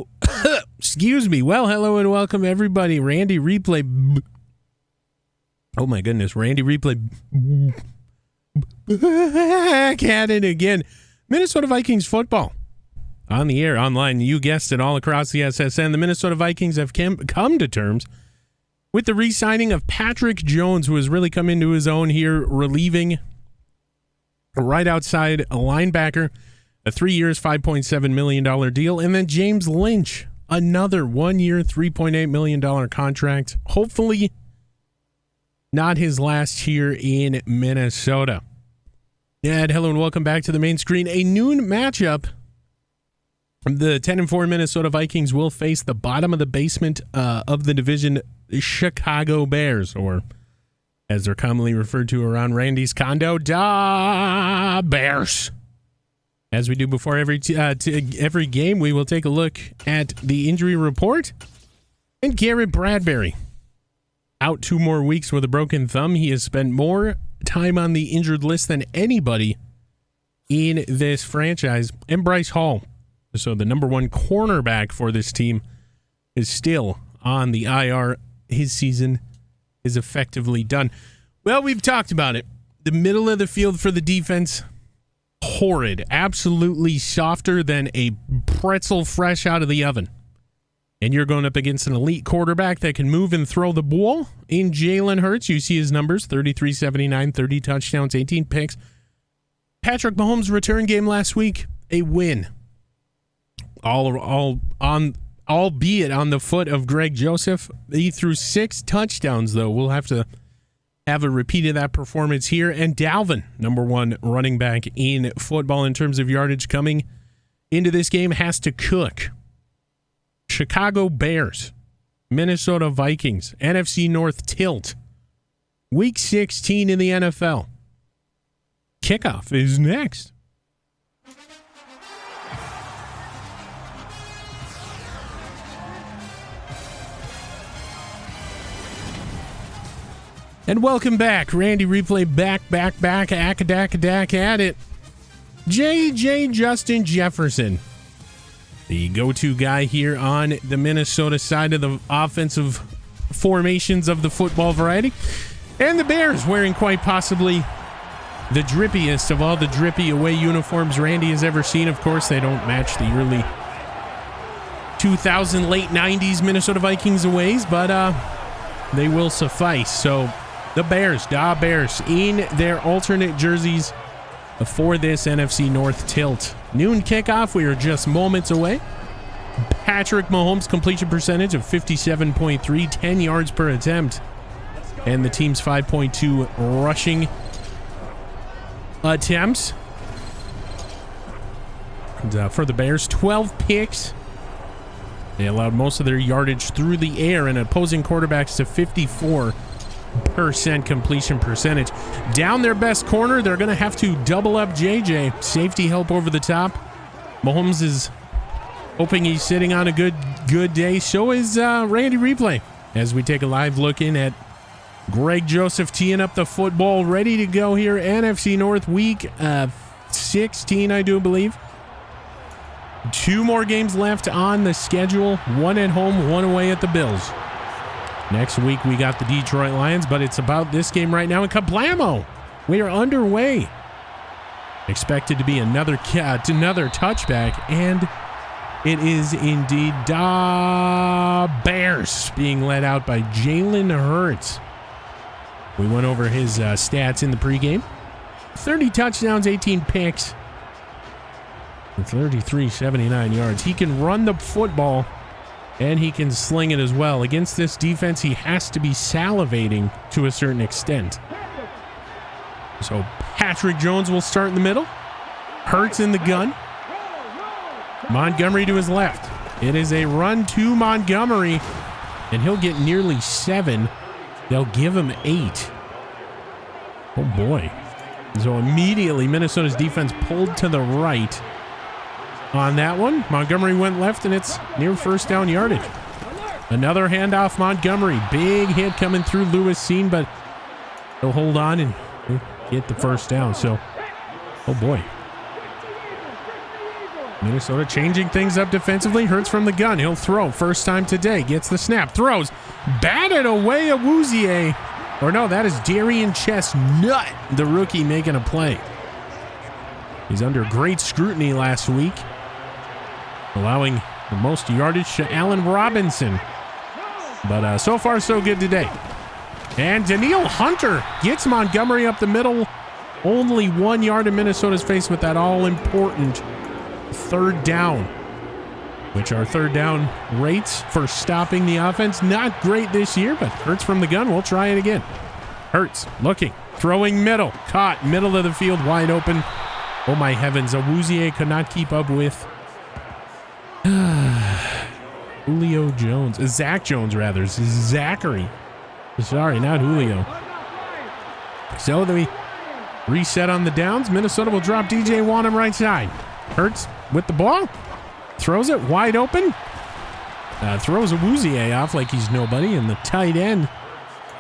Oh, excuse me. Well, hello and welcome, everybody. Randy Replay. Oh, my goodness. Randy Replay. Back at it again. Minnesota Vikings football. On the air, online, you guessed it, all across the SSN. The Minnesota Vikings have come to terms with the re-signing of Patrick Jones, who has really come into his own here, relieving right outside a linebacker, a 3 years, $5.7 million deal, and then James Lynch, another 1 year, $3.8 million contract. Hopefully not his last here in Minnesota. And hello and welcome back to the main screen. A noon matchup. The 10-4 Minnesota Vikings will face the bottom of the basement of the division, Chicago Bears, or as they're commonly referred to around Randy's condo, da Bears. As we do before every game, we will take a look at the injury report. And Garrett Bradbury, out 2 more weeks with a broken thumb. He has spent more time on the injured list than anybody in this franchise. And Bryce Hall, so the number 1 cornerback for this team, is still on the IR. His season is effectively done. Well, we've talked about it. The middle of the field for the defense, horrid. Absolutely softer than a pretzel fresh out of the oven. And you're going up against an elite quarterback that can move and throw the ball in Jalen Hurts. You see his numbers, 33-79, 30 touchdowns, 18 picks. Patrick Mahomes' return game last week, a win. Albeit on the foot of Greg Joseph. He threw 6 touchdowns, though. We'll have to have a repeat of that performance here. And Dalvin, number 1 running back in football in terms of yardage coming into this game, has to cook. Chicago Bears, Minnesota Vikings, NFC North tilt. Week 16 in the NFL. Kickoff is next. And welcome back. Randy Replay back, acadac at it. JJ Justin Jefferson, the go-to guy here on the Minnesota side of the offensive formations of the football variety. And the Bears wearing quite possibly the drippiest of all the drippy away uniforms Randy has ever seen. Of course, they don't match the early 2000, late 90s Minnesota Vikings aways, but they will suffice. So the Bears, Bears, in their alternate jerseys for this NFC North tilt. Noon kickoff, we are just moments away. Patrick Mahomes' completion percentage of 57.3, 10 yards per attempt. And the team's 5.2 rushing attempts. And, for the Bears, 12 picks. They allowed most of their yardage through the air, and opposing quarterbacks to 54% completion percentage. Down their best corner, they're going to have to double up JJ. Safety help over the top. Mahomes is hoping he's sitting on a good day. So is Randy Replay. As we take a live look in at Greg Joseph teeing up the football, ready to go here. NFC North week 16, I do believe. 2 more games left on the schedule. 1 at home, 1 away at the Bills. Next week, we got the Detroit Lions, but it's about this game right now in Kablamo. We are underway. Expected to be another touchback, and it is indeed Bears being led out by Jalen Hurts. We went over his stats in the pregame. 30 touchdowns, 18 picks, and 79 yards. He can run the football, and he can sling it as well. Against this defense, he has to be salivating to a certain extent. So Patrick Jones will start in the middle. Hurts in the gun. Montgomery to his left. It is a run to Montgomery, and he'll get nearly 7. They'll give him 8. Oh, boy. So immediately, Minnesota's defense pulled to the right on that one. Montgomery went left, and it's near first down yardage. Another handoff, Montgomery. Big hit coming through Lewis Seen, but he'll hold on and get the first down. So, oh boy. Minnesota changing things up defensively. Hurts from the gun. He'll throw. First time today. Gets the snap. Throws. Batted away Awuzie. Or no, that is Darian Chestnut, the rookie, making a play. He's under great scrutiny last week, allowing the most yardage to Allen Robinson. But so far, so good today. And Danielle Hunter gets Montgomery up the middle. Only 1 yard in Minnesota's face with that all-important third down, which our third down rates for stopping the offense, not great this year, but Hurts from the gun. We'll try it again. Hurts looking, throwing middle, caught middle of the field, wide open. Oh my heavens, Awuzie could not keep up with Julio Jones, Zach Jones rather, Zachary. Sorry, not Julio. So we reset on the downs. Minnesota will drop DJ Wanham right side. Hurts with the ball. Throws it wide open. Throws Awuzie off like he's nobody, and the tight end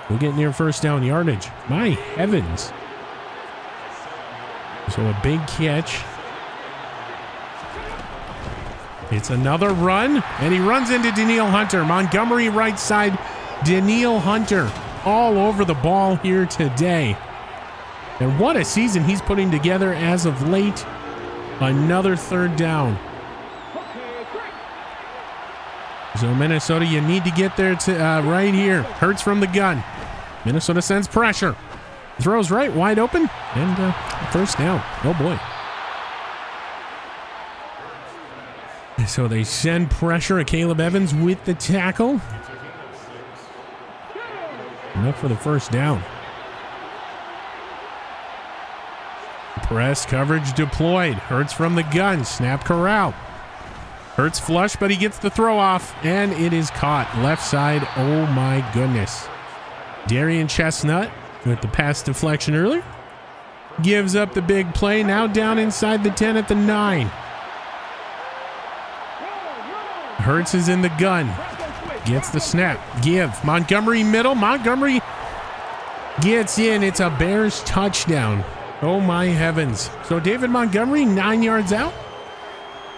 will get near first down yardage. My heavens. So a big catch. It's another run, and he runs into Danielle Hunter. Montgomery right side. Danielle Hunter all over the ball here today. And what a season he's putting together as of late. Another third down. So Minnesota, you need to get there to right here. Hurts from the gun. Minnesota sends pressure. Throws right, wide open, and first down. Oh boy. So they send pressure at Caleb Evans with the tackle. Enough for the first down. Press coverage deployed. Hurts from the gun. Snap corral. Hurts flush, but he gets the throw off, and it is caught. Left side. Oh my goodness. Darian Chestnut with the pass deflection earlier. Gives up the big play. Now down inside the 10 at the 9. Hurts is in the gun. Gets the snap. Give. Montgomery middle. Montgomery gets in. It's a Bears touchdown. Oh my heavens. So David Montgomery, 9 yards out.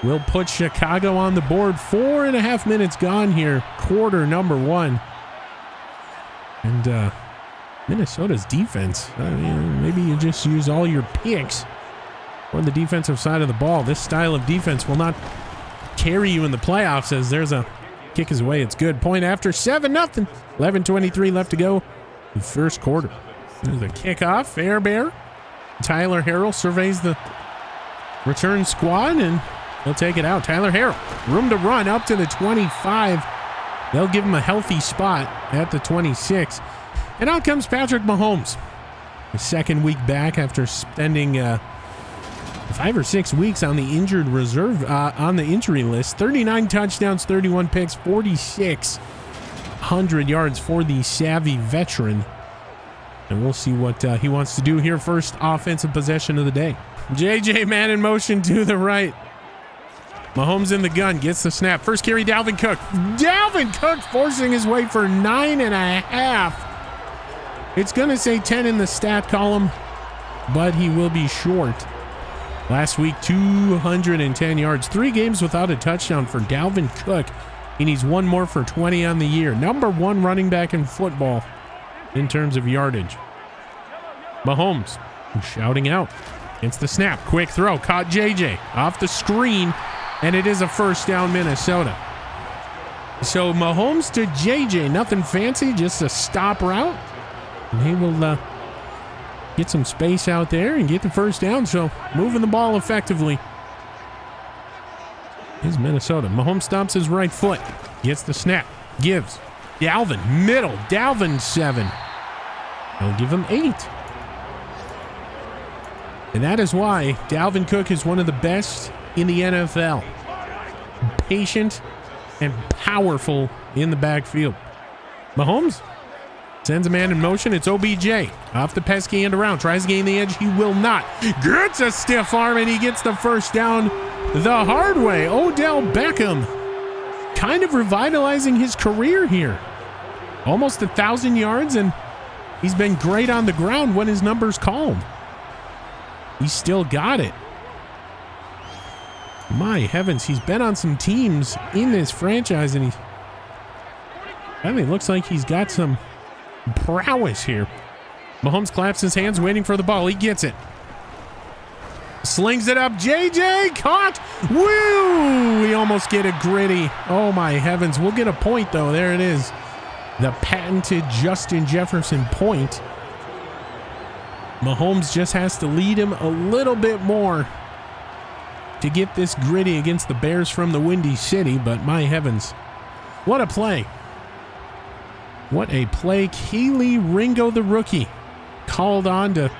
Will put Chicago on the board. 4.5 minutes gone here. Quarter number 1. And Minnesota's defense. Maybe you just use all your picks on the defensive side of the ball. This style of defense will not carry you in the playoffs, as there's a kick is away. It's good. Point after 7-0. 11:23 left to go. The first quarter. There's a kickoff. Air Bear. Tyler Harrell surveys the return squad, and he'll take it out. Tyler Harrell, room to run up to the 25. They'll give him a healthy spot at the 26. And out comes Patrick Mahomes. The second week back after spending 5 or 6 weeks on the injured reserve, on the injury list. 39 touchdowns, 31 picks, 4,600 yards for the savvy veteran. And we'll see what he wants to do here. First offensive possession of the day. JJ man in motion to the right. Mahomes in the gun, gets the snap. First carry, Dalvin Cook. Dalvin Cook forcing his way for 9.5. It's going to say 10 in the stat column, but he will be short. Last week, 210 yards. 3 games without a touchdown for Dalvin Cook. He needs 1 more for 20 on the year. Number 1 running back in football in terms of yardage. Mahomes shouting out. It's the snap. Quick throw. Caught JJ off the screen, and it is a first down, Minnesota. So Mahomes to JJ. Nothing fancy, just a stop route. And he will get some space out there and get the first down. So moving the ball effectively is Minnesota. Mahomes stomps his right foot. Gets the snap. Gives. Dalvin, middle. Dalvin, 7. They'll give him 8. And that is why Dalvin Cook is one of the best in the NFL. Patient and powerful in the backfield. Mahomes sends a man in motion. It's OBJ. Off the pesky end around. Tries to gain the edge. He will not. Gets a stiff arm, and he gets the first down the hard way. Odell Beckham kind of revitalizing his career here. Almost 1,000 yards, and he's been great on the ground when his number's called. He's still got it. My heavens, he's been on some teams in this franchise, and I mean, looks like he's got some prowess here. Mahomes claps his hands, waiting for the ball. He gets it. Slings it up. JJ caught. Woo! We almost get a gritty. Oh, my heavens. We'll get a point, though. There it is. The patented Justin Jefferson point. Mahomes just has to lead him a little bit more to get this gritty against the Bears from the Windy City, but my heavens, what a play. What a play. Keely Ringo, the rookie, called on to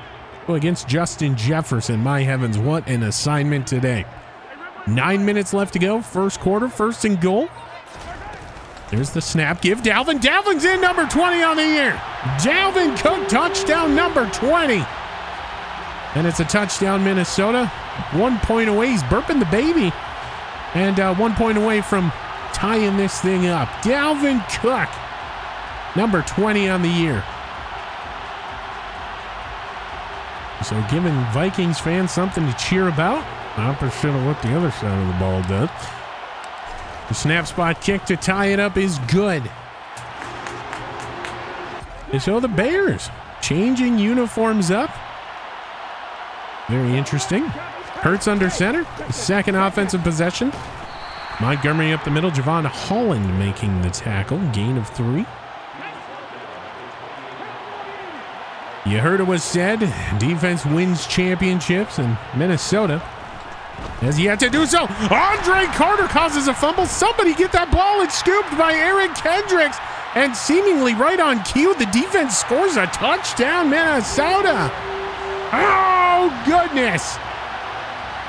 go against Justin Jefferson. My heavens, what an assignment today. 9 minutes left to go. First quarter, 1st and goal. There's the snap. Give Dalvin. Dalvin's in, number 20 on the year. Dalvin Cook, touchdown number 20. And it's a touchdown, Minnesota. 1 point away. He's burping the baby. And 1 point away from tying this thing up. Dalvin Cook, number 20 on the year. So giving Vikings fans something to cheer about. Opposite of what the other side of the ball does. The snap spot kick to tie it up is good. And so the Bears changing uniforms up. Very interesting. Hurts under center. Second offensive possession. Montgomery up the middle. Javon Holland making the tackle. Gain of 3. You heard it was said, defense wins championships, and Minnesota has yet to do so. Andre Carter causes a fumble. Somebody get that ball. It's scooped by Eric Kendricks, and seemingly right on cue, the defense scores a touchdown, Minnesota. Oh, goodness.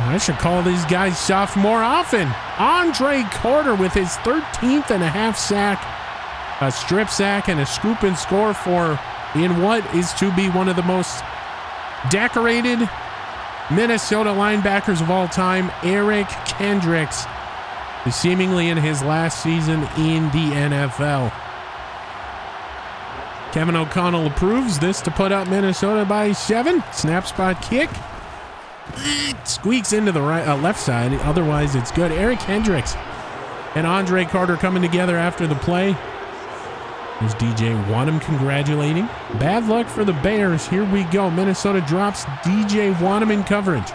I should call these guys soft more often. Andre Carter with his 13th and a half sack, a strip sack, and a scoop and score for in what is to be one of the most decorated Minnesota linebackers of all time, Eric Kendricks, seemingly in his last season in the NFL. Kevin O'Connell approves this to put up Minnesota by 7. Snap spot kick. Squeaks into the left side. Otherwise, it's good. Eric Kendricks and Andre Carter coming together after the play. There's DJ Wanham congratulating. Bad luck for the Bears. Here we go. Minnesota drops DJ Wanham in coverage.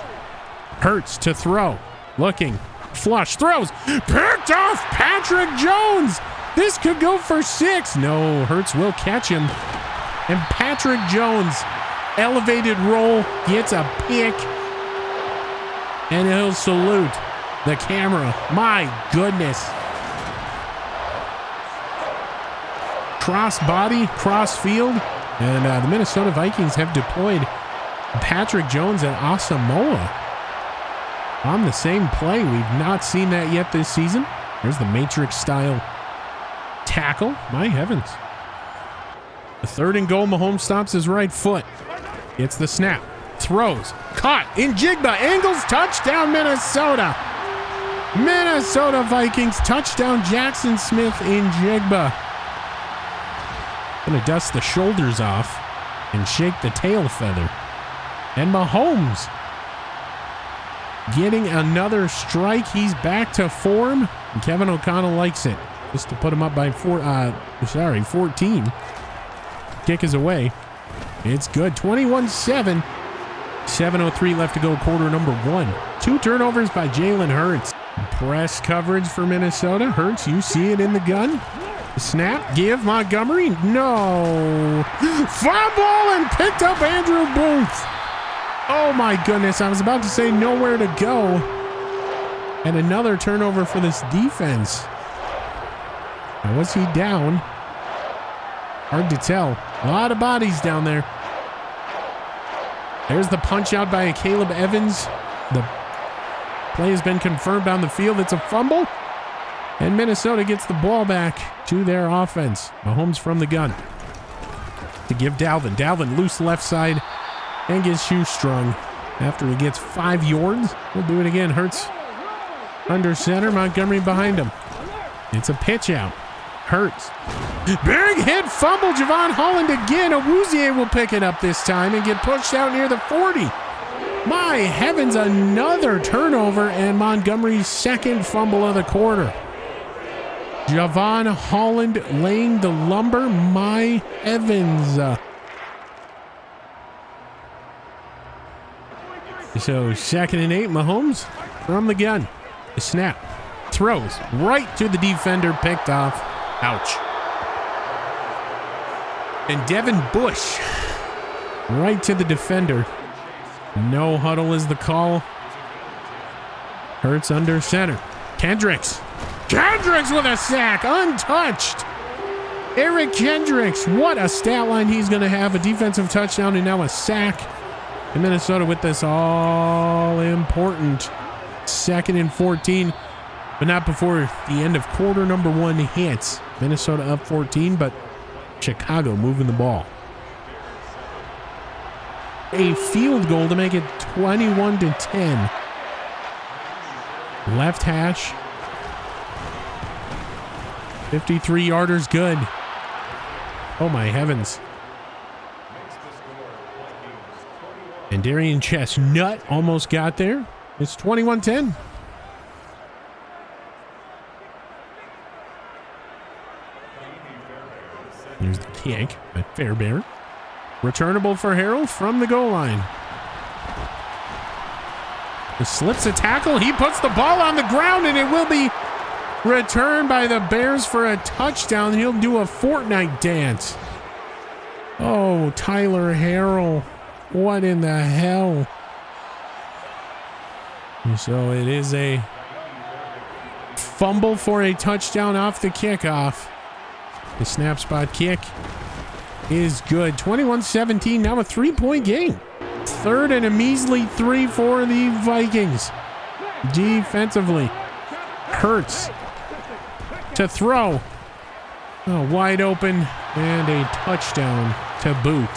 Hurts to throw. Looking. Flush. Throws. Picked off Patrick Jones. This could go for 6. No, Hurts will catch him. And Patrick Jones, elevated roll, gets a pick. And he'll salute the camera. My goodness. Cross body, cross field, and the Minnesota Vikings have deployed Patrick Jones and Asamoah on the same play. We've not seen that yet this season. There's the Matrix style tackle. My heavens. The 3rd and goal. Mahomes stops his right foot. Gets the snap. Throws. Caught. In Jigba. Angles. Touchdown Minnesota. Minnesota Vikings. Touchdown Jackson Smith in Jigba. Gonna dust the shoulders off and shake the tail feather. And Mahomes getting another strike. He's back to form. And Kevin O'Connell likes it. Just to put him up by 14. Kick is away. It's good. 21-7. 7:03 left to go, quarter number 1. 2 turnovers by Jalen Hurts. Press coverage for Minnesota. Hurts, you see it in the gun. Snap, give Montgomery. No. Fumble and picked up Andrew Booth. Oh my goodness. I was about to say nowhere to go. And another turnover for this defense. Now, was he down? Hard to tell. A lot of bodies down there. There's the punch out by Caleb Evans. The play has been confirmed on the field. It's a fumble. And Minnesota gets the ball back to their offense. Mahomes from the gun to give Dalvin. Dalvin loose left side and gets shoestrung after he gets 5 yards. We'll do it again. Hurts under center. Montgomery behind him. It's a pitch out. Hurts. Big hit fumble. Javon Holland again. Awuzie will pick it up this time and get pushed out near the 40. My heavens, another turnover and Montgomery's second fumble of the quarter. Javon Holland laying the lumber. My heavens. So 2nd and 8, Mahomes from the gun. The snap. Throws right to the defender, picked off. Ouch. And Devin Bush right to the defender. No huddle is the call. Hurts under center. Kendricks with a sack, untouched. Eric Kendricks, what a stat line he's going to have. A defensive touchdown and now a sack. And Minnesota with this all-important 2nd and 14, but not before the end of quarter number 1 hits. Minnesota up 14, but Chicago moving the ball. A field goal to make it 21-10. Left hash. 53-yarder's good. Oh my heavens. And Darian Chestnut almost got there. It's 21-10. Here's the kick by Fairbairn. Returnable for Harrell from the goal line. He slips a tackle. He puts the ball on the ground, and it will be returned by the Bears for a touchdown. He'll do a Fortnite dance. Oh, Tyler Harrell. What in the hell? And so it is a fumble for a touchdown off the kickoff. The snap spot kick is good. 21-17, now a 3-point game. 3rd and a measly 3 for the Vikings. Defensively. Hurts to throw. Oh, wide open and a touchdown to boot.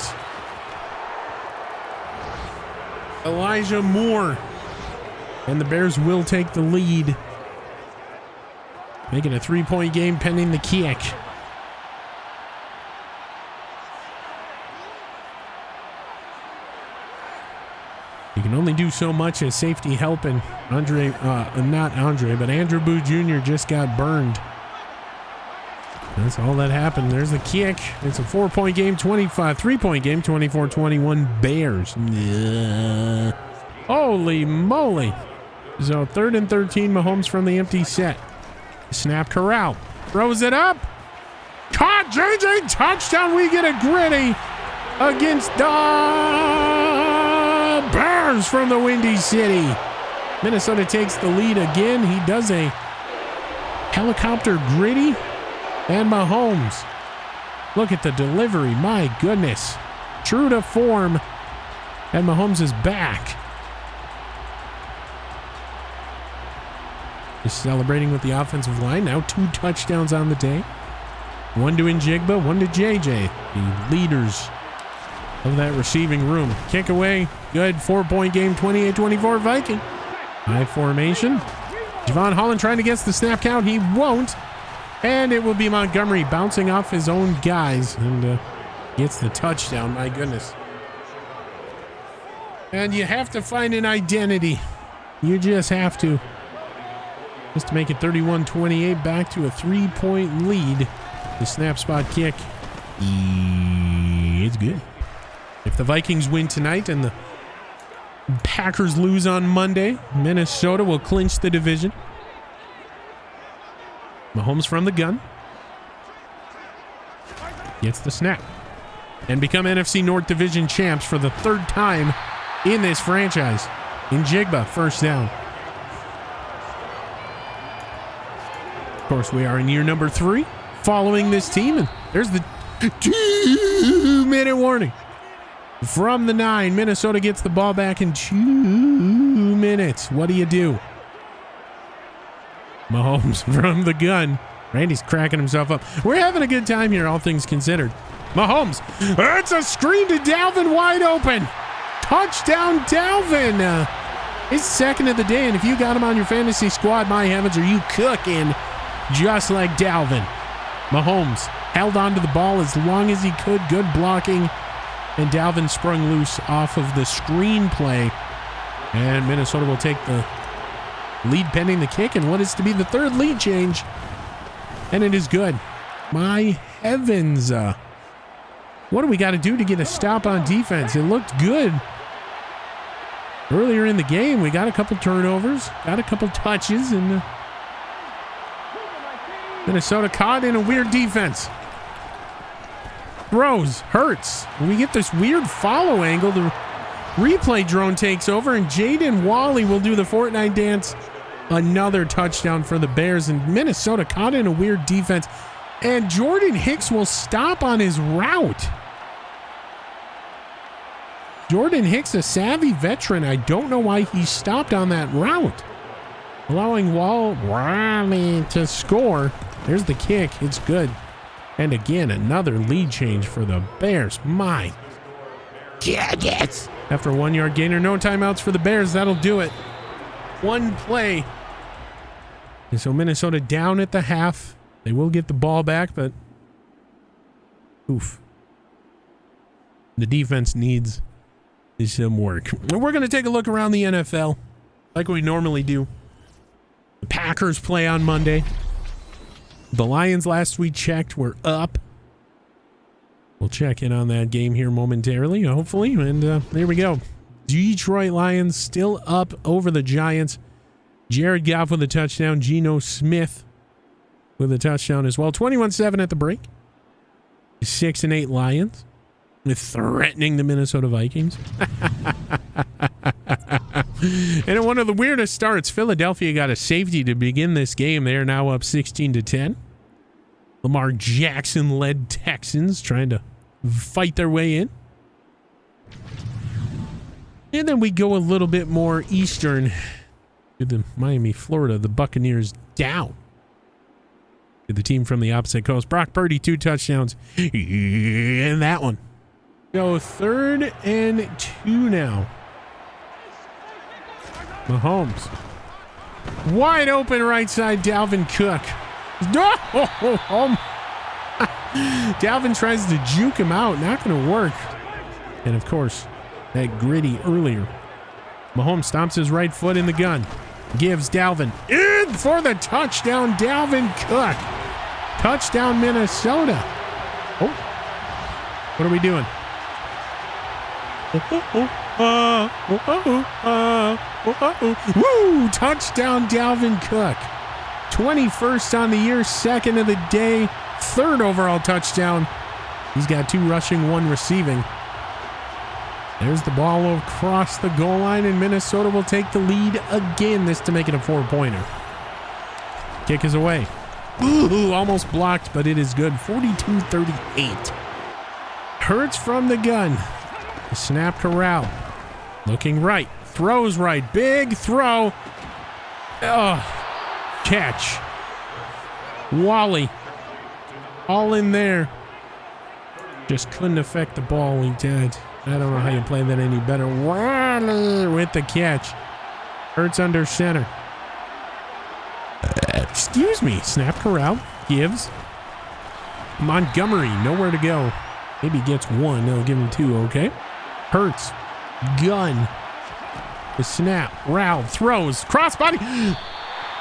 Elijah Moore. And the Bears will take the lead. Making a 3-point game pending the kick. You can only do so much as safety help, and Andrew Booth Jr. just got burned. That's all that happened. There's the kick. It's a 4-point game, 3-point game, 24-21 Bears. Yeah. Holy moly. So 3rd and 13, Mahomes from the empty set. Snap corral. Throws it up. Caught JJ. Touchdown. We get a gritty against the Bears from the Windy City. Minnesota takes the lead again. He does a helicopter gritty. And Mahomes. Look at the delivery. My goodness. True to form. And Mahomes is back. Just celebrating with the offensive line. Now 2 touchdowns on the day. 1 to Njigba, 1 to JJ. The leaders of that receiving room. Kick away. Good. 4-point game. 28-24 Viking. High formation. Javon Holland trying to guess the snap count. He won't. And it will be Montgomery bouncing off his own guys and gets the touchdown. My goodness. And you have to find an identity. You just have to. Just to make it 31-28, back to a 3-point lead. The snap spot kick. It's good. If the Vikings win tonight and the Packers lose on Monday, Minnesota will clinch the division. Mahomes from the gun. Gets the snap. And become NFC North Division champs for the 3rd time in this franchise. Njigba, first down. Of course, we are in year number 3 following this team. And there's the 2-minute warning. From the 9, Minnesota gets the ball back in 2 minutes. What do you do? Mahomes from the gun. Randy's cracking himself up. We're having a good time here, all things considered. Mahomes. It's a screen to Dalvin, wide open. Touchdown, Dalvin. It's 2nd of the day, and if you got him on your fantasy squad, my heavens, are you cooking just like Dalvin. Mahomes held onto the ball as long as he could. Good blocking. And Dalvin sprung loose off of the screenplay And Minnesota will take the lead pending the kick, and what is to be the third lead change. And it is good. My heavens. What do we got to do to get a stop on defense? It looked good earlier in the game. We got a couple turnovers, got a couple touches, and Minnesota caught in a weird defense. Throws, hurts. We get this weird follow angle. The replay drone takes over, and Jaden Wally will do the Fortnite dance. Another touchdown for the Bears, and Minnesota caught in a weird defense. And Jordan Hicks will stop on his route. Jordan Hicks, a savvy veteran. I don't know why he stopped on that route. Allowing Wally to score. There's the kick. It's good. And again, another lead change for the Bears. My goodness. After a 1 yard gainer, no timeouts for the Bears. That'll do it. One play. And so Minnesota down at the half. They will get the ball back, but oof. The defense needs some work. We're going to take a look around the NFL like we normally do. The Packers play on Monday. The Lions, last we checked, were up. We'll check in on that game here momentarily, hopefully. And there we go. Detroit Lions still up over the Giants. Jared Goff with a touchdown. Geno Smith with a touchdown as well. 21-7 at the break. 6-8 Lions threatening the Minnesota Vikings. And in one of the weirdest starts, Philadelphia got a safety to begin this game. They are now up 16-10. Lamar Jackson-led Texans trying to fight their way in. And then we go a little bit more eastern to the Miami, Florida. The Buccaneers down to the team from the opposite coast. Brock Purdy, 2 touchdowns in that one. Go 3rd and 2 now. Mahomes. Wide open right side, Dalvin Cook. Dalvin tries to juke him out. Not going to work. And of course, that gritty earlier. Mahomes stomps his right foot in the gun. Gives Dalvin in for the touchdown. Dalvin Cook. Touchdown, Minnesota. Oh. What are we doing? Woo! Touchdown, Dalvin Cook. 21st on the year, 2nd of the day, 3rd overall touchdown. He's got 2 rushing, 1 receiving. There's the ball across the goal line, and Minnesota will take the lead again, this to make it a 4-pointer. Kick is away. Ooh, almost blocked, but it is good. 42-38. Hurts from the gun. The snap corral. Looking right. Throws right. Big throw. Oh, catch. Wally. All in there. Just couldn't affect the ball. He did. I don't know how you play that any better. Wally with the catch. Hurts under center. Excuse me. Snap corral. Gives. Montgomery. Nowhere to go. Maybe gets 1. They'll give him 2. Okay. Hurts. Gun. The snap. Rowell throws. Crossbody.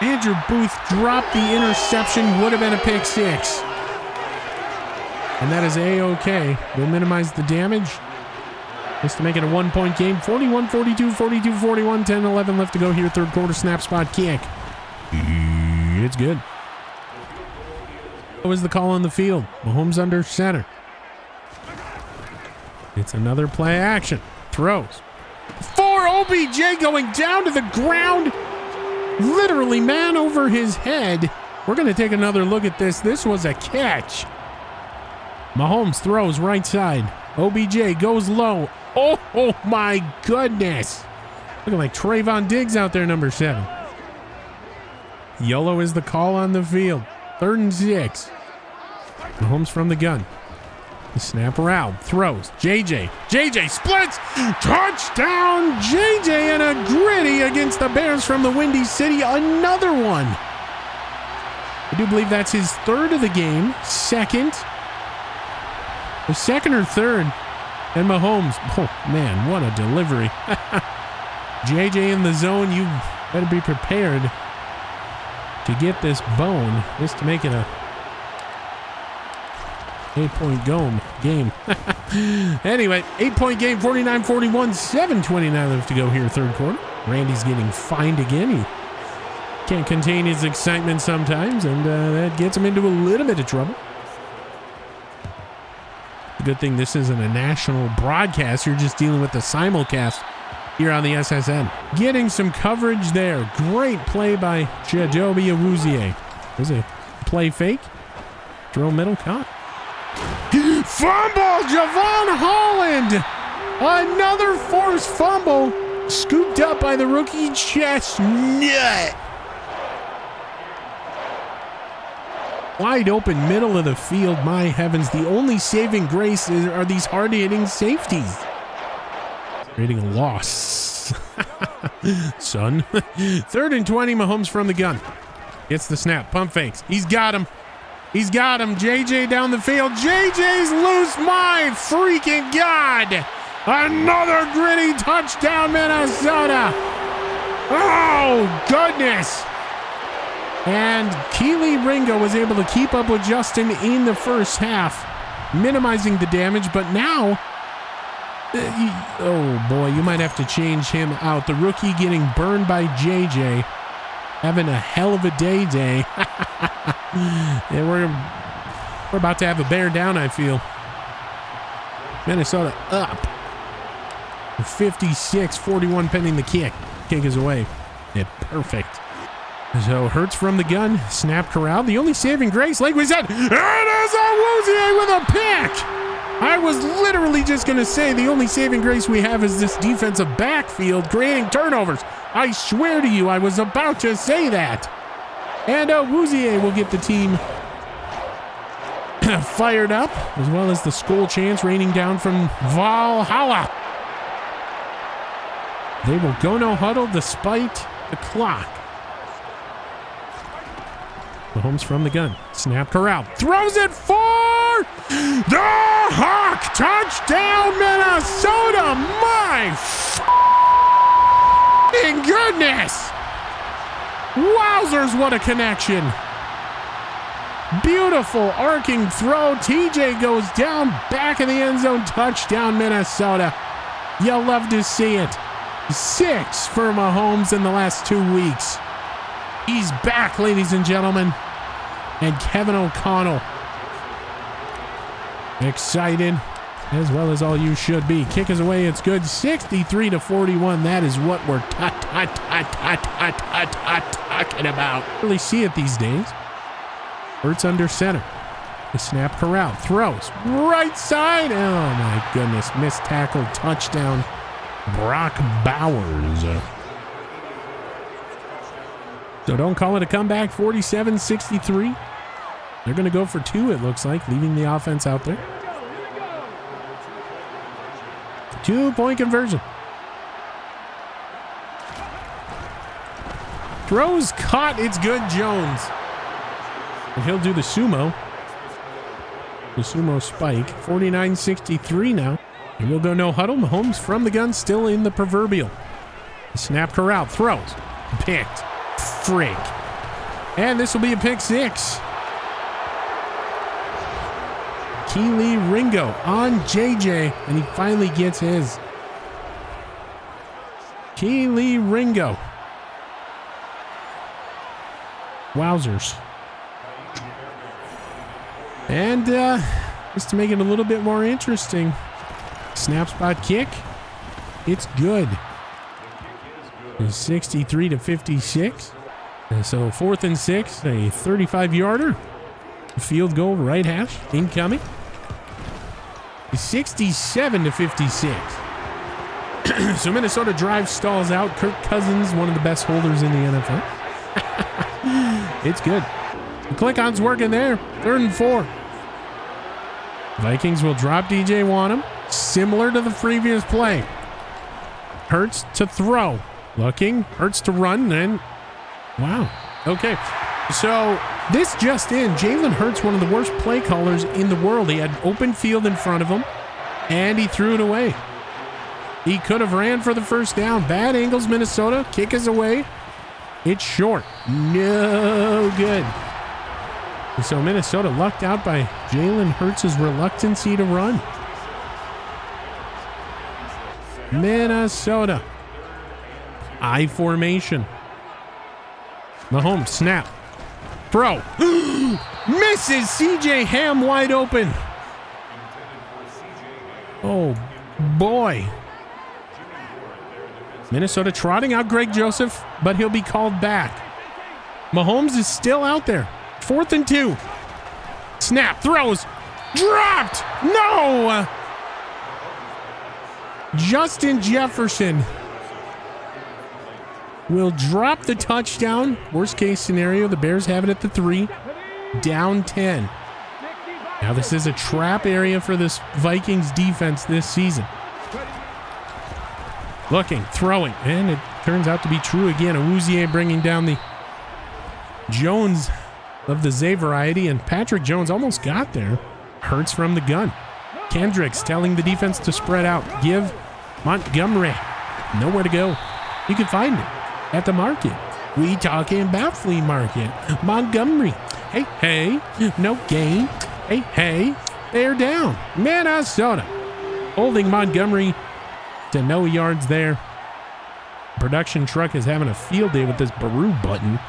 Andrew Booth dropped the interception. Would have been a pick 6. And that is A-OK. We'll minimize the damage. Just to make it a 1-point game. 41-42, 42-41, 10-11 left to go here. 3rd quarter snap spot kick. It's good. What was the call on the field? Mahomes under center. It's another play action. Throws. For OBJ going down to the ground. Literally man over his head. We're going to take another look at this. This was a catch. Mahomes throws right side. OBJ goes low. Oh my goodness. Looking like Trayvon Diggs out there, number 7. YOLO is the call on the field. 3rd and 6. Mahomes from the gun. The snap around. Throws. JJ splits. Touchdown, JJ, and a gritty against the Bears from the Windy City. Another one. I do believe that's his 3rd of the game. 2nd. The 2nd or 3rd. And Mahomes. Oh, man, what a delivery. JJ in the zone. You better be prepared to get this bone, just to make it a 8-point game. Anyway, 8-point game, 49-41, 7:29 left to go here, third quarter. Randy's getting fined again. He can't contain his excitement sometimes, and that gets him into a little bit of trouble. Good thing this isn't a national broadcast. You're just dealing with the simulcast here on the SSN. Getting some coverage there. Great play by Jadobi Awuzie. There's a play fake. Throw middle, caught. Fumble! Javon Holland! Another forced fumble. Scooped up by the rookie Chestnut. Wide open middle of the field. My heavens, the only saving grace are these hard-hitting safeties. Creating a loss. Son. 3rd and 20, Mahomes from the gun. Gets the snap, pump fakes. He's got him. He's got him. JJ down the field. JJ's loose. My freaking God. Another gritty touchdown, Minnesota. Oh, goodness. And Keely Ringo was able to keep up with Justin in the first half, minimizing the damage. But now, oh boy, you might have to change him out. The rookie getting burned by JJ, having a hell of a day. And we're about to have a bear down, I feel. Minnesota up 56-41 pending the kick. Kick is away. Perfect. So Hurts from the gun, snap corral. The only saving grace, like we said, it is Awuzie with a pick. I was literally just going to say the only saving grace we have is this defensive backfield creating turnovers. I swear to you, I was about to say that. And Awuzie will get the team fired up, as well as the Skull chants raining down from Valhalla. They will go no huddle despite the clock. Mahomes from the gun. Snap corral. Throws it for the Hawk. Touchdown, Minnesota. My f***ing goodness. Wowzers, what a connection. Beautiful arcing throw. TJ goes down, back of the end zone. Touchdown, Minnesota. You'll love to see it. 6 for Mahomes in the last 2 weeks. He's back, ladies and gentlemen. And Kevin O'Connell excited, as well as all you should be. Kick is away. It's good. 63-41. That is what we're talking about. Really see it these days. Hurts under center. The snap corral. Throws. Right side. Oh, my goodness. Missed tackle. Touchdown. Brock Bowers. So don't call it a comeback. 47-63. They're going to go for 2, it looks like, leaving the offense out there. 2-point conversion. Throws caught. It's good, Jones. And he'll do the sumo. The sumo spike. 49-63 now. And we'll go no huddle. Mahomes from the gun, still in the proverbial. The snap corral. Throws. Picked. Freak. And this will be a pick 6. Keely Ringo on JJ, and he finally gets his. Keely Ringo. Wowzers. And just to make it a little bit more interesting, snap spot kick. It's good. It's 63-56. And so 4th and 6, a 35-yarder. Field goal, right hash, incoming. 67-56. So Minnesota drive stalls out. Kirk Cousins, one of the best holders in the NFL. It's good. The click-on's working there. 3rd and 4. Vikings will drop DJ Wanham, similar to the previous play. Hurts to throw. Looking. Hurts to run. And wow. Okay. So this just in, Jalen Hurts, one of the worst play callers in the world. He had open field in front of him, and he threw it away. He could have ran for the first down. Bad angles, Minnesota. Kick is away. It's short. No good. So Minnesota lucked out by Jalen Hurts' reluctancy to run. Minnesota. I formation. Mahomes, snap. Throw. Misses CJ Ham wide open. Oh, boy. Minnesota trotting out Greg Joseph, but he'll be called back. Mahomes is still out there. 4th and 2. Snap, throws, dropped. No! Justin Jefferson will drop the touchdown. Worst case scenario, the Bears have it at the 3. Down 10. Now this is a trap area for this Vikings defense this season. Looking, throwing, and it turns out to be true again. Awuzie bringing down the Jones of the Zay variety, and Patrick Jones almost got there. Hurts from the gun. Kendricks telling the defense to spread out. Give Montgomery nowhere to go. You can find it at the market. We talking about flea market. Montgomery. Hey, hey, no gain. Hey, hey, they're down. Minnesota holding Montgomery to no yards there. Production truck is having a field day with this Baru button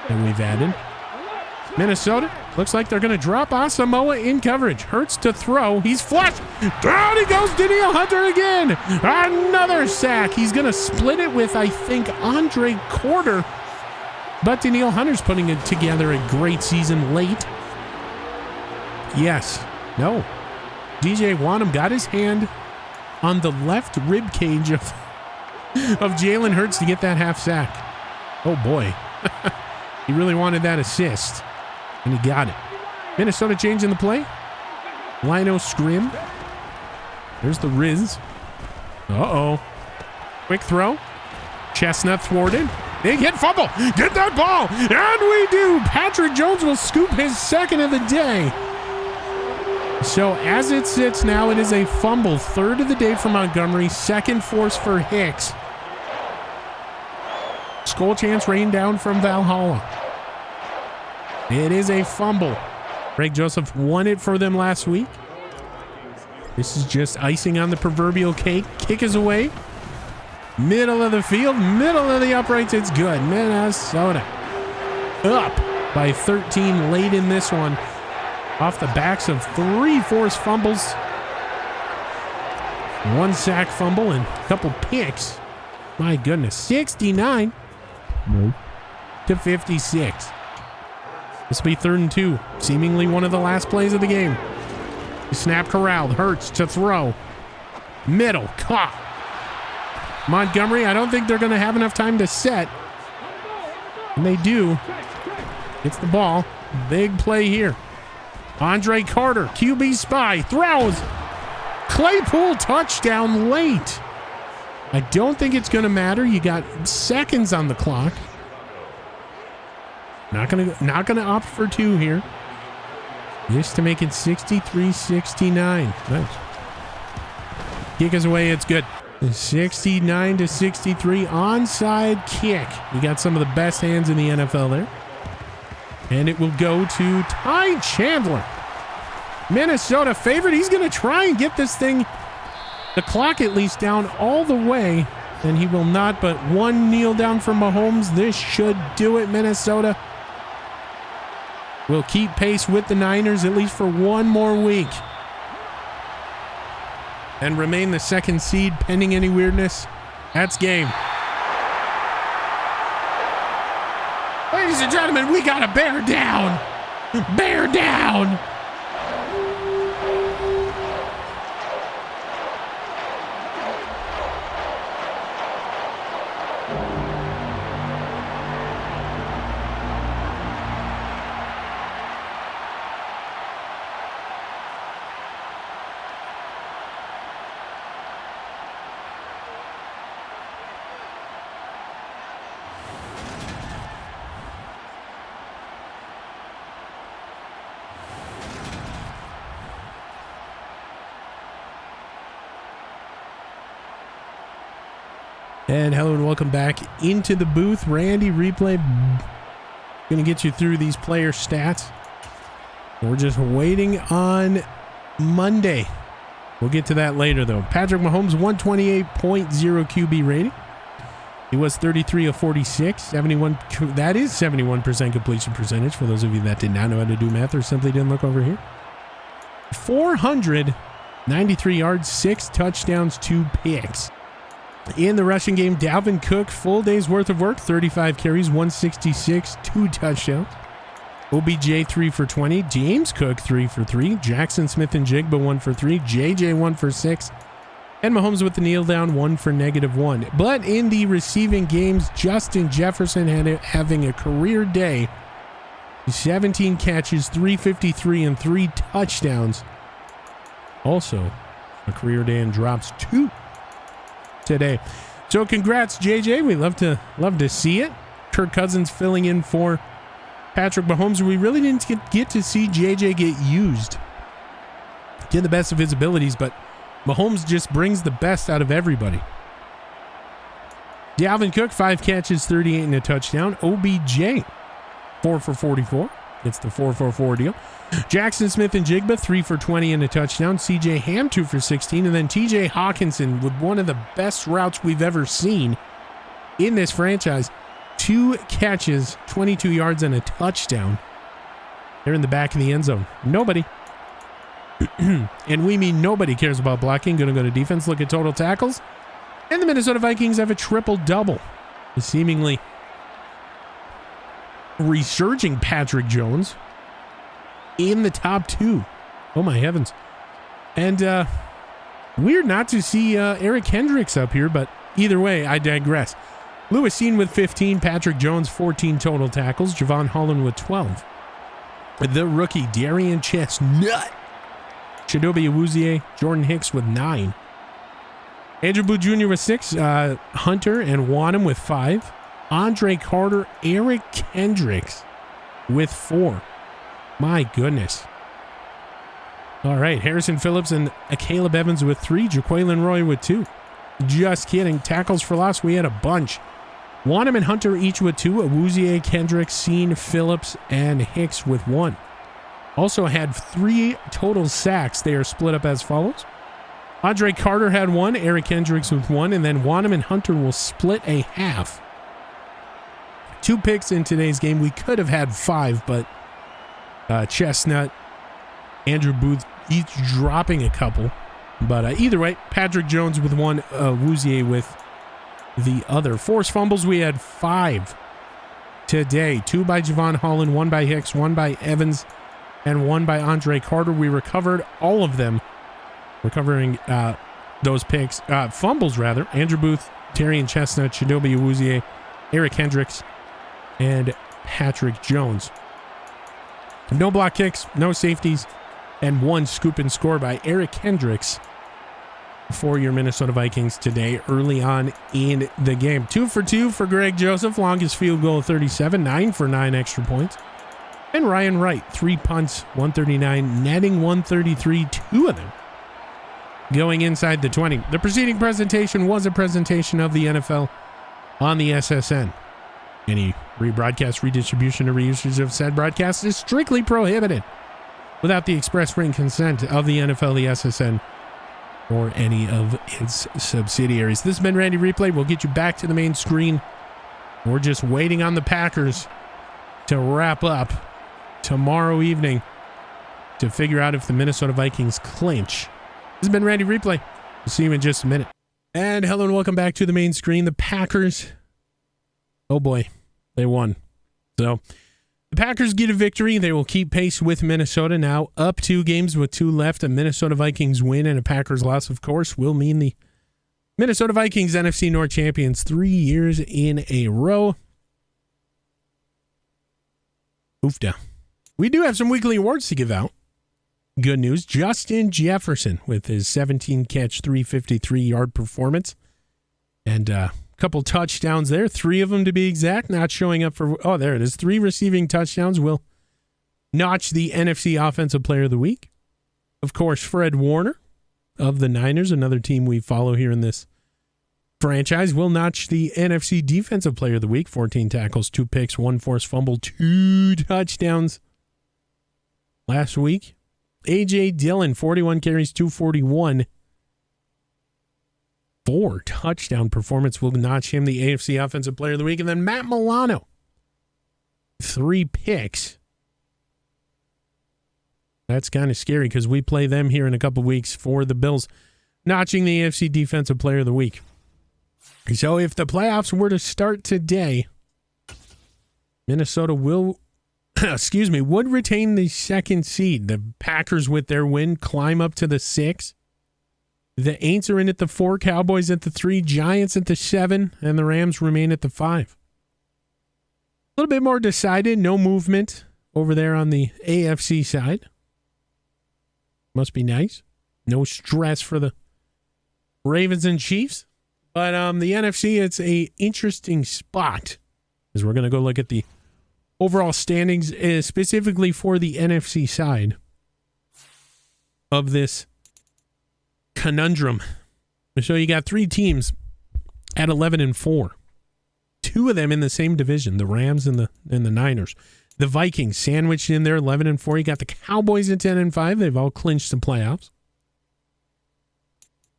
that we've added. Minnesota looks like they're going to drop Asamoah in coverage. Hurts to throw. He's flush. Down he goes. Danielle Hunter again. Another sack. He's going to split it with, I think, Andre Corder. But Danielle Hunter's putting it together a great season late. Yes. No. DJ Wanham got his hand on the left rib cage of Jalen Hurts to get that half sack. Oh, boy. He really wanted that assist, and he got it. Minnesota changing the play. Lino scrim. There's the Riz. Uh-oh. Quick throw. Chestnut thwarted. Big hit, fumble. Get that ball. And we do. Patrick Jones will scoop his second of the day. So as it sits now, it is a fumble. 3rd of the day for Montgomery. 2nd force for Hicks. Skull chance rained down from Valhalla. It is a fumble. Greg Joseph won it for them last week. This is just icing on the proverbial cake. Kick is away. Middle of the field, middle of the uprights. It's good. Minnesota up by 13 late in this one. Off the backs of 3 forced fumbles. 1 sack fumble and a couple picks. My goodness. 69 to 56. This will be 3rd and 2. Seemingly one of the last plays of the game. Snap corralled. Hurts to throw. Middle. Caught. Montgomery, I don't think they're going to have enough time to set. And they do. Gets the ball. Big play here. Andre Carter, QB spy, throws. Claypool touchdown late. I don't think it's going to matter. You got seconds on the clock. Not gonna opt for 2 here. Just to make it 63-69. Nice. Kick is away. It's good. 69 to 63. Onside kick. You got some of the best hands in the NFL there. And it will go to Ty Chandler. Minnesota favorite. He's going to try and get this thing, the clock at least, down all the way. And he will not, but 1 kneel down for Mahomes. This should do it. Minnesota will keep pace with the Niners at least for 1 more week. And remain the 2nd seed pending any weirdness. That's game. Ladies and gentlemen, we got a bear down. Bear down. And hello and welcome back into the booth. Randy Replay. Going to get you through these player stats. We're just waiting on Monday. We'll get to that later, though. Patrick Mahomes, 128.0 QB rating. He was 33 of 46, 71. That is 71% completion percentage for those of you that did not know how to do math or simply didn't look over here. 493 yards, 6 touchdowns, 2 picks. In the rushing game, Dalvin Cook, full day's worth of work, 35 carries, 166, 2 touchdowns. OBJ 3 for 20, James Cook 3 for 3, Jackson Smith and Jigba 1 for 3, JJ 1 for 6, and Mahomes with the kneel down 1 for -1. But in the receiving games, Justin Jefferson having a career day, 17 catches, 353 and 3 touchdowns. Also a career day and drops 2 today. So congrats, JJ. We love to see it. Kirk Cousins filling in for Patrick Mahomes. We really didn't get to see JJ get used, get the best of his abilities, but Mahomes just brings the best out of everybody. Dalvin Cook, 5 catches, 38 and a touchdown. OBJ, 4 for 44. It's the 4-4-4 deal. Jackson Smith and Jigba, 3 for 20 and a touchdown. CJ Ham, 2 for 16. And then TJ Hawkinson with one of the best routes we've ever seen in this franchise. 2 catches, 22 yards and a touchdown. They're in the back of the end zone. Nobody. And we mean nobody cares about blocking. Going to go to defense. Look at total tackles. And the Minnesota Vikings have a triple-double. The seemingly resurging Patrick Jones in the top 2. Oh my heavens. And weird not to see Eric Hendricks up here, but either way, I digress. Lewis Seen with 15, Patrick Jones 14 total tackles, Javon Holland with 12. The rookie Darian Chestnut, Chidobe Awuzie, Jordan Hicks with 9. Andrew Booth Jr. with 6, Hunter and Wanham with 5. Andre Carter, Eric Kendricks with 4. My goodness. All right, Harrison Phillips and Caleb Evans with 3. Jaquelin Roy with 2. Just kidding. Tackles for loss, we had a bunch. Wanham and Hunter each with 2. Awuzie, Kendricks, Seen, Phillips, and Hicks with 1. Also had 3 total sacks. They are split up as follows. Andre Carter had 1. Eric Kendricks with 1. And then Wanham and Hunter will split a half. 2 picks in today's game. We could have had 5, but Chestnut, Andrew Booth each dropping a couple. But either way, Patrick Jones with 1, Awuzie with the other. Forced fumbles, we had 5 today. 2 by Javon Holland, 1 by Hicks, 1 by Evans, and 1 by Andre Carter. We recovered all of them. Recovering those picks. Fumbles, rather. Andrew Booth, Darian Chestnut, Chidobe Awuzie, Eric Hendricks, and Patrick Jones. No block kicks, no safeties, and 1 scoop and score by Eric Hendricks for your Minnesota Vikings today early on in the game. 2 for 2 for Greg Joseph, longest field goal of 37, 9 for 9 extra points. And Ryan Wright, 3 punts, 139, netting 133, 2 of them going inside the 20. The preceding presentation was a presentation of the NFL on the SSN. Any rebroadcast, redistribution, or reusage of said broadcast is strictly prohibited without the express written consent of the NFL, the SSN, or any of its subsidiaries. This has been Randy Replay. We'll get you back to the main screen. We're just waiting on the Packers to wrap up tomorrow evening to figure out if the Minnesota Vikings clinch. This has been Randy Replay. We'll see you in just a minute. And hello and welcome back to the main screen. The Packers, oh boy, they won. So the Packers get a victory. They will keep pace with Minnesota now. Up 2 games with 2 left. A Minnesota Vikings win and a Packers loss, of course, will mean the Minnesota Vikings NFC North champions 3 years in a row. Oofda. We do have some weekly awards to give out. Good news. Justin Jefferson with his 17-catch, 353-yard performance. And couple touchdowns there, 3 of them to be exact, not showing up for, oh, there it is, 3 receiving touchdowns will notch the NFC Offensive Player of the Week. Of course, Fred Warner of the Niners, another team we follow here in this franchise will notch the NFC Defensive Player of the Week. 14 tackles, 2 picks, 1 forced fumble, 2 touchdowns last week. A.J. Dillon, 41 carries, 241. 4 touchdown performance will notch him the AFC Offensive Player of the Week. And then Matt Milano, 3 picks. That's kind of scary because we play them here in a couple weeks for the Bills, notching the AFC Defensive Player of the Week. So if the playoffs were to start today, Minnesota will, would retain the 2nd seed. The Packers, with their win, climb up to the 6. The Aints are in at the 4, Cowboys at the 3, Giants at the 7, and the Rams remain at the 5. A little bit more decided, no movement over there on the AFC side. Must be nice. No stress for the Ravens and Chiefs. But the NFC, it's a interesting spot, as we're going to go look at the overall standings, specifically for the NFC side of this conundrum. So you got 3 teams at 11-4. 2 of them in the same division, the Rams and the Niners. The Vikings sandwiched in there 11-4. You got the Cowboys at 10-5. They've all clinched the playoffs.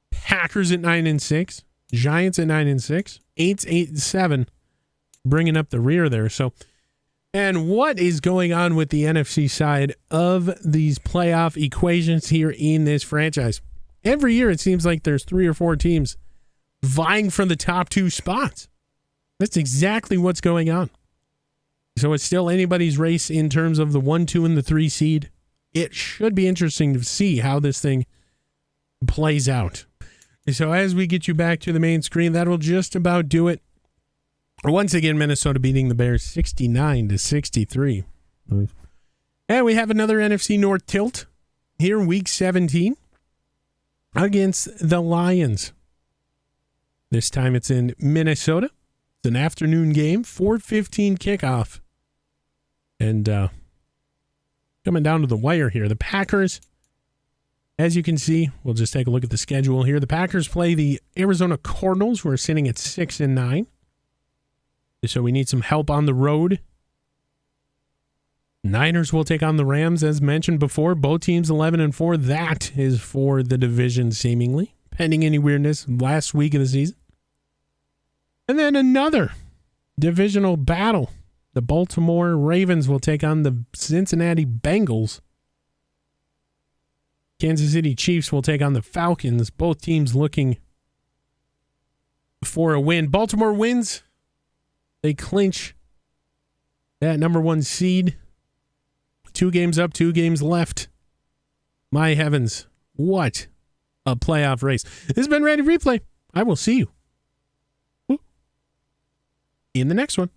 Packers at 9-6. Giants at 9-6. Aints 8-7. Bringing up the rear there. So, and what is going on with the NFC side of these playoff equations here in this franchise? Every year it seems like there's 3 or 4 teams vying for the top 2 spots. That's exactly what's going on. So it's still anybody's race in terms of the 1, 2, and the 3 seed. It should be interesting to see how this thing plays out. So as we get you back to the main screen, that will just about do it. Once again, Minnesota beating the Bears 69-63. And we have another NFC North tilt here, week 17, against the Lions. This time it's in Minnesota. It's an afternoon game, 4:15 kickoff. And coming down to the wire here, the Packers, as you can see, we'll just take a look at the schedule here. The Packers play the Arizona Cardinals, who are sitting at 6-9. So we need some help on the road. Niners will take on the Rams, as mentioned before. Both teams 11-4. That is for the division, seemingly, pending any weirdness last week of the season. And then another divisional battle. The Baltimore Ravens will take on the Cincinnati Bengals. Kansas City Chiefs will take on the Falcons. Both teams looking for a win. Baltimore wins. They clinch that number 1 seed. 2 games up, 2 games left. My heavens, what a playoff race. This has been Ready Replay. I will see you in the next one.